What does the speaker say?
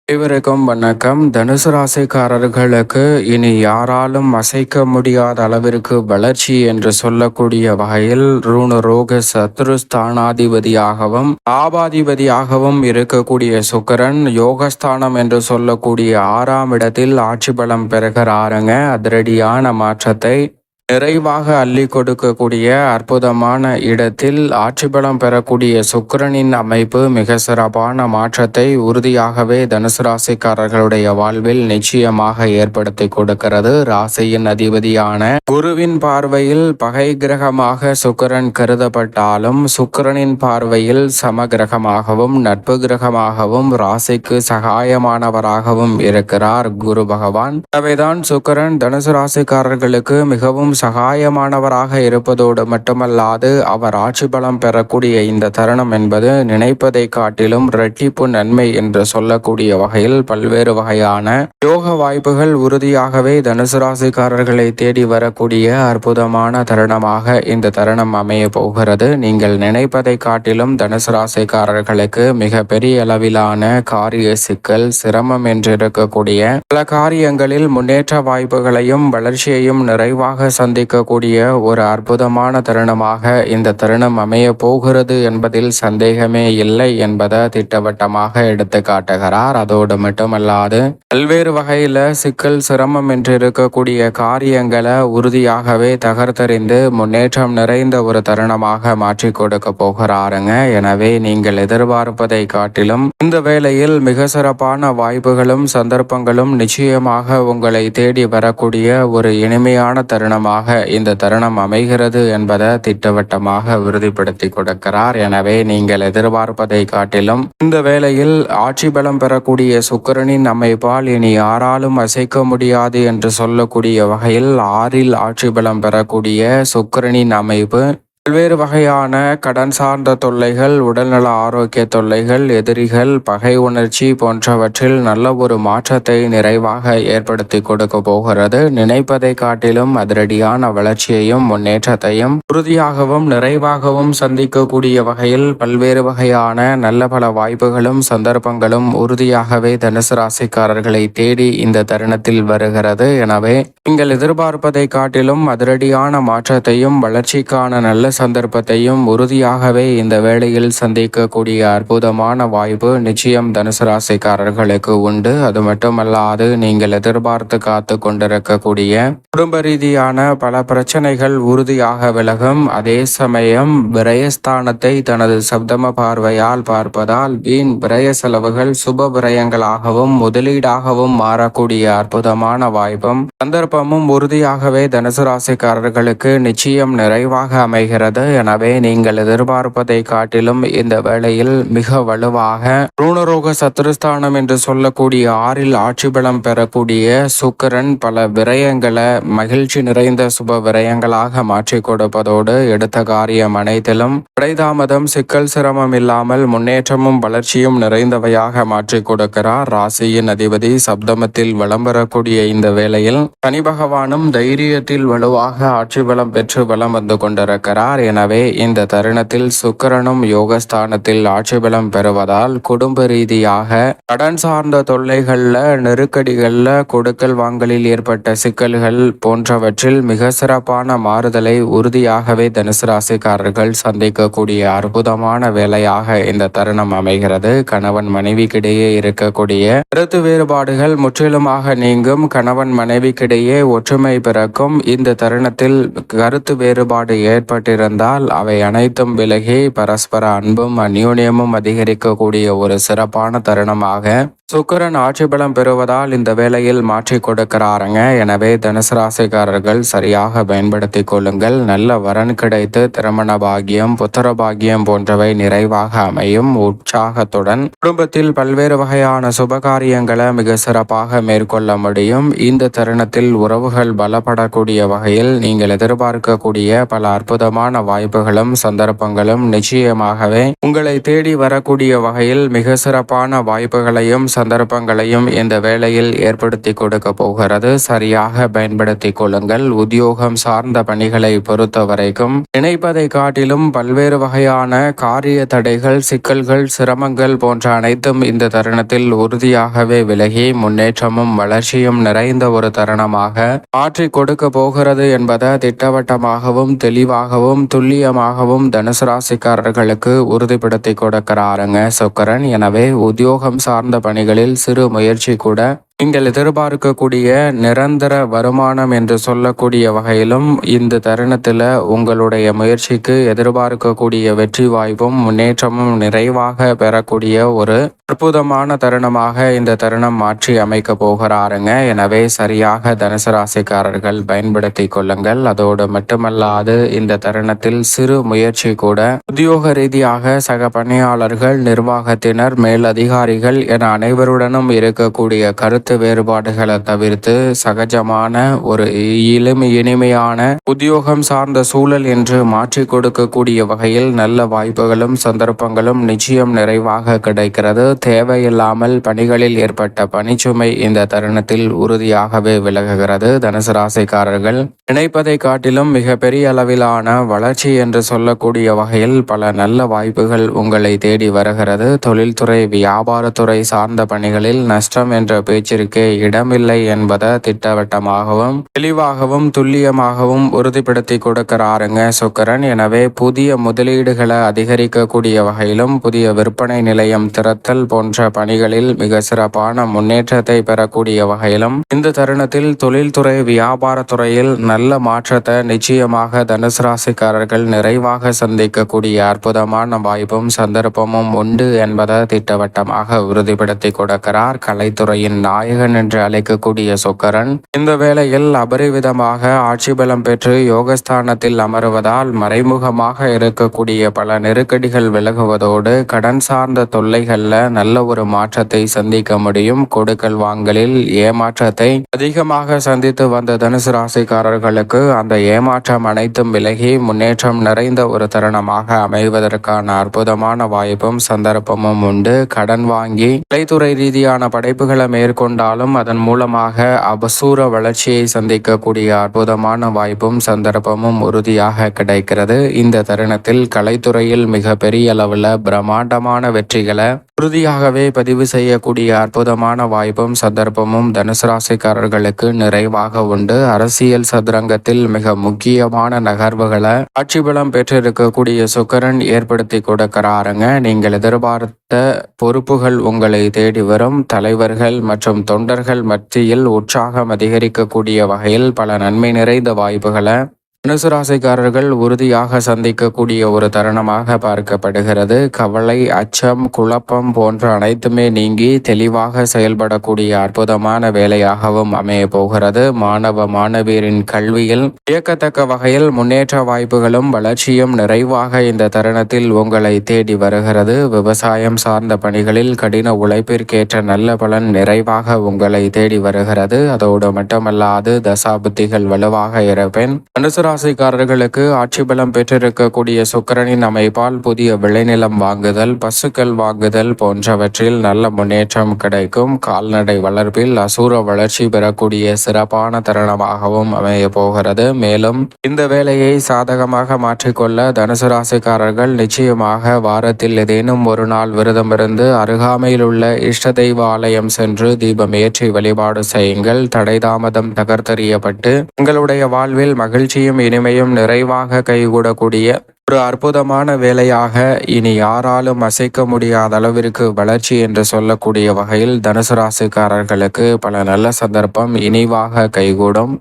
அனைவருக்கும் வணக்கம். தனுசு ராசிக்காரர்களுக்கு இனி யாராலும் அசைக்க முடியாத அளவிற்கு வளர்ச்சி என்று சொல்லக்கூடிய வகையில் ருணரோக சத்துருஸ்தானாதிபதியாகவும் ஆபாதிபதியாகவும் இருக்கக்கூடிய சுக்கிரன் யோகஸ்தானம் என்று சொல்லக்கூடிய 6ஆம் இடத்தில் ஆட்சி பலம் பெறுகிறாருங்க. அதிரடியான மாற்றத்தை நிறைவாக அள்ளி கொடுக்கக்கூடிய அற்புதமான இடத்தில் ஆட்சி பலம் பெறக்கூடிய சுக்கிரனின் அமைப்பு மிக சிறப்பான மாற்றத்தை உறுதியாகவே தனுசு ராசிக்காரர்களுடைய வாழ்வில் நிச்சயமாக ஏற்படுத்தி கொடுக்கிறது. ராசியின் அதிபதியான குருவின் பார்வையில் பகை கிரகமாக சுக்கிரன் கருதப்பட்டாலும் சுக்கிரனின் பார்வையில் சம கிரகமாகவும் நட்பு கிரகமாகவும் ராசிக்கு சகாயமானவராகவும் இருக்கிறார் குரு பகவான். எனவேதான் சுக்கிரன் தனுசு ராசிக்காரர்களுக்கு மிகவும் சகாயமானவராக இருப்பதோடு மட்டுமல்லாது அவர் ஆட்சி பலம் பெறக்கூடிய இந்த தருணம் என்பது நினைப்பதை காட்டிலும் இரட்டிப்பு நன்மை என்று சொல்லக்கூடிய வகையில் பல்வேறு வகையான யோக வாய்ப்புகள் உறுதியாகவே தனுசு ராசிக்காரர்களை தேடி வரக்கூடிய அற்புதமான தருணமாக இந்த தருணம் அமைய போகிறது. நீங்கள் நினைப்பதை காட்டிலும் தனுசு ராசிக்காரர்களுக்கு மிக பெரிய அளவிலான காரிய சிக்கல் சிரமம் என்று இருக்கக்கூடிய பல காரியங்களில் முன்னேற்ற வாய்ப்புகளையும் வளர்ச்சியையும் நிறைவாக சந்திக்கக்கூடிய ஒரு அற்புதமான தருணமாக இந்த தருணம் அமைய போகிறது என்பதில் சந்தேகமே இல்லை என்பதை திட்டவட்டமாக எடுத்து காட்டுகிறார். அதோடு மட்டுமல்லாது பல்வேறு வகையில சிக்கல் சிரமம் என்று இருக்கக்கூடிய காரியங்களை உறுதியாகவே தகர்த்தறிந்து முன்னேற்றம் நிறைந்த ஒரு தருணமாக மாற்றி கொடுக்க போகிறாருங்க. எனவே நீங்கள் எதிர்பார்ப்பதை காட்டிலும் இந்த வேளையில் மிக சிறப்பான வாய்ப்புகளும் சந்தர்ப்பங்களும் நிச்சயமாக உங்களை தேடி வரக்கூடிய ஒரு இனிமையான தருணமாக இந்த தருணம் அமைகிறது என்பதை திட்டவட்டமாக உறுதிப்படுத்தி கொடுக்கிறார். எனவே நீங்கள் எதிர்பார்ப்பதை காட்டிலும் இந்த வேளையில் ஆட்சி பலம் பெறக்கூடிய சுக்கிரனின் அமைப்பால் இனி யாராலும் அசைக்க முடியாது என்று சொல்லக்கூடிய வகையில் 6இல் ஆட்சி பலம் பெறக்கூடிய சுக்கிரனின் அமைப்பு பல்வேறு வகையான கடன் சார்ந்த தொல்லைகள், உடல்நல ஆரோக்கிய தொல்லைகள், எதிரிகள், பகை உணர்ச்சி போன்றவற்றில் நல்ல ஒரு மாற்றத்தை நிறைவாக ஏற்படுத்தி கொடுக்க போகிறது. நினைப்பதை காட்டிலும் அதிரடியான வளர்ச்சியையும் முன்னேற்றத்தையும் உறுதியாகவும் நிறைவாகவும் சந்திக்கக்கூடிய வகையில் பல்வேறு வகையான நல்ல பல வாய்ப்புகளும் சந்தர்ப்பங்களும் உறுதியாகவே தனுசு ராசிக்காரர்களை தேடி இந்த தருணத்தில் வருகிறது. எனவே நீங்கள் எதிர்பார்ப்பதை காட்டிலும் அதிரடியான மாற்றத்தையும் வளர்ச்சிக்கான நல்ல சந்தர்ப்பத்தையும் உறுதியாகவே இந்த வேளையில் சந்திக்கக்கூடிய அற்புதமான வாய்ப்பு நிச்சயம் தனுசு ராசிக்காரர்களுக்கு உண்டு. அது மட்டுமல்லாது நீங்கள் எதிர்பார்த்து காத்து கொண்டிருக்கக்கூடிய குடும்ப ரீதியான பல பிரச்சனைகள் உறுதியாக விலகும். அதே சமயம் விரயஸ்தானத்தை தனது சப்தம பார்வையால் பார்ப்பதால் வீண் விரய செலவுகள் சுப விரயங்களாகவும் முதலீடாகவும் மாறக்கூடிய அற்புதமான வாய்ப்பும் சந்தர்ப்பமும் உறுதியாகவே தனுசு ராசிக்காரர்களுக்கு நிச்சயம் நிறைவாக அமைகிறது. எனவே நீங்கள் எதிர்பார்ப்பதை காட்டிலும் இந்த வேளையில் மிக வலுவாக ருணரோக சத்துருஸ்தானம் என்று சொல்லக்கூடிய 6இல் ஆட்சி பலம் பெறக்கூடிய சுக்கிரன் பல விரயங்களை மகிழ்ச்சி நிறைந்த சுப விரயங்களாக மாற்றி கொடுப்பதோடு எடுத்த காரியம் அனைத்திலும் இடைதாமதம் சிக்கல் சிரமம் இல்லாமல் முன்னேற்றமும் வளர்ச்சியும் நிறைந்தவையாக மாற்றி கொடுக்கிறார். ராசியின் அதிபதி சப்தமத்தில் வலம் பெறக்கூடிய இந்த வேளையில் சனி பகவானும் தைரியத்தில் வலுவாக ஆட்சி பலம் பெற்று வலம் வந்து கொண்டிருக்கிறார். எனவே இந்த தருணத்தில் சுக்கிரனும் யோகஸ்தானத்தில் ஆட்சி பலம் பெறுவதால் குடும்ப ரீதியாக கடன் சார்ந்த தொல்லைகள்ல நெருக்கடிகள்ல கொடுக்கல் வாங்கலில் ஏற்பட்ட சிக்கல்கள் போன்றவற்றில் மிக சிறப்பான மாறுதலை உறுதியாகவே தனுசு ராசிக்காரர்கள் சந்திக்கக்கூடிய அற்புதமான வேலையாக இந்த தருணம் அமைகிறது. கணவன் மனைவிக்கிடையே இருக்கக்கூடிய கருத்து வேறுபாடுகள் முற்றிலுமாக நீங்கும். கணவன் மனைவிக்கிடையே ஒற்றுமை பிறக்கும். இந்த தருணத்தில் கருத்து வேறுபாடு ஏற்பட்டிருந்தால் அவை அனைத்தும் விலகி பரஸ்பர அன்பும் அந்யோன்யமும் அதிகரிக்கக்கூடிய ஒரு சிறப்பான தருணமாக சுக்கிரன் ஆட்சி பலம் பெறுவதால் இந்த வேளையில் மாற்றி கொடுக்கிறாருங்க. எனவே தனுசு ராசிக்காரர்கள் சரியாக பயன்படுத்தி கொள்ளுங்கள். நல்ல வரன் கிடைத்து திருமண பாகியம் புத்திர பாகியம் போன்றவை நிறைவாக அமையும். உற்சாகத்துடன் குடும்பத்தில் பல்வேறு வகையான சுபகாரியங்களை மிக சிறப்பாக மேற்கொள்ள முடியும். இந்த தருணத்தில் உறவுகள் பலப்படக்கூடிய வகையில் நீங்கள் எதிர்பார்க்கக்கூடிய பல அற்புதமான வாய்ப்புகளும் சந்தர்ப்பங்களும் நிச்சயமாகவே உங்களை தேடி வரக்கூடிய வகையில் மிக சிறப்பான வாய்ப்புகளையும் சந்தர்ப்பங்களையும் இந்த வேளையில் ஏற்படுத்தி கொடுக்க போகிறது. சரியாக பயன்படுத்தி கொள்ளுங்கள். உத்தியோகம் சார்ந்த பணிகளை பொறுத்த வரைக்கும் நினைப்பதை காட்டிலும் பல்வேறு வகையான காரிய தடைகள், சிக்கல்கள், சிரமங்கள் போன்ற அனைத்தும் இந்த தருணத்தில் உறுதியாகவே விலகி முன்னேற்றமும் வளர்ச்சியும் நிறைந்த ஒரு தருணமாக மாற்றி கொடுக்க போகிறது என்பதை திட்டவட்டமாகவும் தெளிவாகவும் துல்லியமாகவும் தனுசு ராசிக்காரர்களுக்கு உறுதிப்படுத்தி கொடுக்கிறாருங்க சுக்கிரன். எனவே உத்தியோகம் சார்ந்த பணிகளில் சிறு முயற்சி கூட நீங்கள் எதிர்பார்க்கக்கூடிய நிரந்தர வருமானம் என்று சொல்லக்கூடிய வகையிலும் இந்த தருணத்தில் உங்களுடைய முயற்சிக்கு எதிர்பார்க்கக்கூடிய வெற்றி வாய்ப்பும் முன்னேற்றமும் நிறைவாக பெறக்கூடிய ஒரு அற்புதமான தருணமாக இந்த தருணம் மாற்றி அமைக்க போகிறாருங்க. எனவே சரியாக தனுசு ராசிக்காரர்கள் பயன்படுத்தி கொள்ளுங்கள். அதோடு மட்டுமல்லாது இந்த தருணத்தில் சிறு முயற்சி கூட உத்தியோக ரீதியாக சக பணியாளர்கள், நிர்வாகத்தினர், மேலதிகாரிகள் என அனைவருடனும் இருக்கக்கூடிய கருத்து வேறுபாடுகளை தவிர்த்து சகஜமான ஒரு இனிமையான உத்தியோகம் சார்ந்த சூழல் என்று மாற்றி கொடுக்கக்கூடிய வகையில் நல்ல வாய்ப்புகளும் சந்தர்ப்பங்களும் நிச்சயம் நிறைவாக கிடைக்கிறது. தேவையில்லாமல் பணிகளில் ஏற்பட்ட பணிச்சுமை இந்த தருணத்தில் உறுதியாகவே விலகுகிறது. தனுசு ராசிக்காரர்கள் நினைப்பதை காட்டிலும் மிக பெரிய அளவிலான வளர்ச்சி என்று சொல்லக்கூடிய வகையில் பல நல்ல வாய்ப்புகள் உங்களை தேடி வருகிறது. தொழில்துறை, வியாபாரத்துறை சார்ந்த பணிகளில் நஷ்டம் என்ற பேச்சிற்கு இடமில்லை என்பதை திட்டவட்டமாகவும் தெளிவாகவும் துல்லியமாகவும் உறுதிப்படுத்தி கொடுக்கிறாருங்க சுக்கிரன். எனவே புதிய முதலீடுகளை அதிகரிக்கக்கூடிய வகையிலும் புதிய விற்பனை நிலையம் திறத்தல் போன்ற பணிகளில் மிக சிறப்பான முன்னேற்றத்தை பெறக்கூடிய வகையிலும் இந்த தருணத்தில் தொழில்துறை, வியாபாரத்துறையில் நல்ல மாற்றத்தை நிச்சயமாக தனுசு ராசிக்காரர்கள் நிறைவாக சந்திக்கக்கூடிய அற்புதமான வாய்ப்பும் சந்தர்ப்பமும் உண்டு என்பதை திட்டவட்டமாக உறுதிப்படுத்தி கொடுக்கிறார். கலைத்துறையின் நாயகன் என்று அழைக்கக்கூடிய சுக்கிரன் இந்த வேளையில் அபரிவிதமாக ஆட்சி பலம் பெற்று யோகஸ்தானத்தில் அமருவதால் மறைமுகமாக இருக்கக்கூடிய பல நெருக்கடிகள் விலகுவதோடு கடன் சார்ந்த தொல்லைகள்ல நல்ல ஒரு மாற்றத்தை சந்திக்க முடியும். கொடுக்கல் வாங்கலில் ஏமாற்றத்தை அதிகமாக சந்தித்து வந்த தனுசு ராசிக்காரர்களுக்கு அந்த ஏமாற்றம் அனைத்தும் விலகி முன்னேற்றம் நிறைந்த ஒரு தருணமாக அமைவதற்கான அற்புதமான வாய்ப்பும் சந்தர்ப்பமும் உண்டு. கடன் வாங்கி கலைத்துறை ரீதியான படைப்புகளை மேற்கொண்டாலும் அதன் மூலமாக அபசூர வளர்ச்சியை சந்திக்கக்கூடிய அற்புதமான வாய்ப்பும் சந்தர்ப்பமும் உறுதியாக கிடைக்கிறது. இந்த தருணத்தில் கலைத்துறையில் மிக பெரிய அளவில் பிரம்மாண்டமான வெற்றிகளை உறுதியாகவே பதிவு செய்யக்கூடிய அற்புதமான வாய்ப்பும் சந்தர்ப்பமும் தனுசு ராசிக்காரர்களுக்கு நிறைவாக உண்டு. அரசியல் சதுரங்கத்தில் மிக முக்கியமான நகர்வுகளை ஆட்சி பலம் பெற்றிருக்கக்கூடிய சுக்கிரன் ஏற்படுத்தி கொடுக்கிறாருங்க. நீங்கள் எதிர்பார்த்த பொறுப்புகள் உங்களை தேடி வரும். தலைவர்கள் மற்றும் தொண்டர்கள் மத்தியில் உற்சாகம் அதிகரிக்கக்கூடிய வகையில் பல நன்மை நிறைந்த வாய்ப்புகளை தனுசு ராசிக்காரர்கள் உறுதியாக சந்திக்கக்கூடிய ஒரு தருணமாக பார்க்கப்படுகிறது. கவலை, அச்சம், குழப்பம் போன்ற அனைத்துமே நீங்கி தெளிவாக செயல்படக்கூடிய அற்புதமான வேலையாகவும் அமைய போகிறது. மாணவ மாணவியரின் கல்வியில் வியக்கத்தக்க வகையில் முன்னேற்ற வாய்ப்புகளும் வளர்ச்சியும் நிறைவாக இந்த தருணத்தில் உங்களை தேடி வருகிறது. விவசாயம் சார்ந்த பணிகளில் கடின உழைப்பிற்கேற்ற நல்ல பலன் நிறைவாக உங்களை தேடி வருகிறது. அதோடு மட்டுமல்லாது தசாபுத்திகள் வலுவாக இருப்பேன். தனுசு ராசிக்காரர்களுக்கு ஆட்சி பலம் பெற்றிருக்கக்கூடிய சுக்கிரனின் அமைப்பால் புதிய விளைநிலம் வாங்குதல், பசுக்கள் வாங்குதல் போன்றவற்றில் நல்ல முன்னேற்றம் கிடைக்கும். கால்நடை வளர்ப்பில் அசூர வளர்ச்சி பெறக்கூடிய சிறப்பான தருணமாகவும் அமைய போகிறது. மேலும் இந்த வேலையை சாதகமாக மாற்றிக்கொள்ள தனுசு ராசிக்காரர்கள் நிச்சயமாக வாரத்தில் ஏதேனும் ஒரு நாள் விரதமிருந்து அருகாமையில் உள்ள இஷ்ட தெய்வ ஆலயம் சென்று தீபம் ஏற்றி வழிபாடு செய்யுங்கள். தடை தாமதம் தகர்த்தெறியப்பட்டு உங்களுடைய வாழ்வில் மகிழ்ச்சியும் இனிமையும் நிறைவாக கைகூடக்கூடிய ஒரு அற்புதமான வேலையாக இனி யாராலும் அசைக்க முடியாத அளவிற்கு வளர்ச்சி என்று சொல்லக்கூடிய வகையில் தனுசு ராசிக்காரர்களுக்கு பல நல்ல சந்தர்ப்பம் இனிவாக கைகூடும்.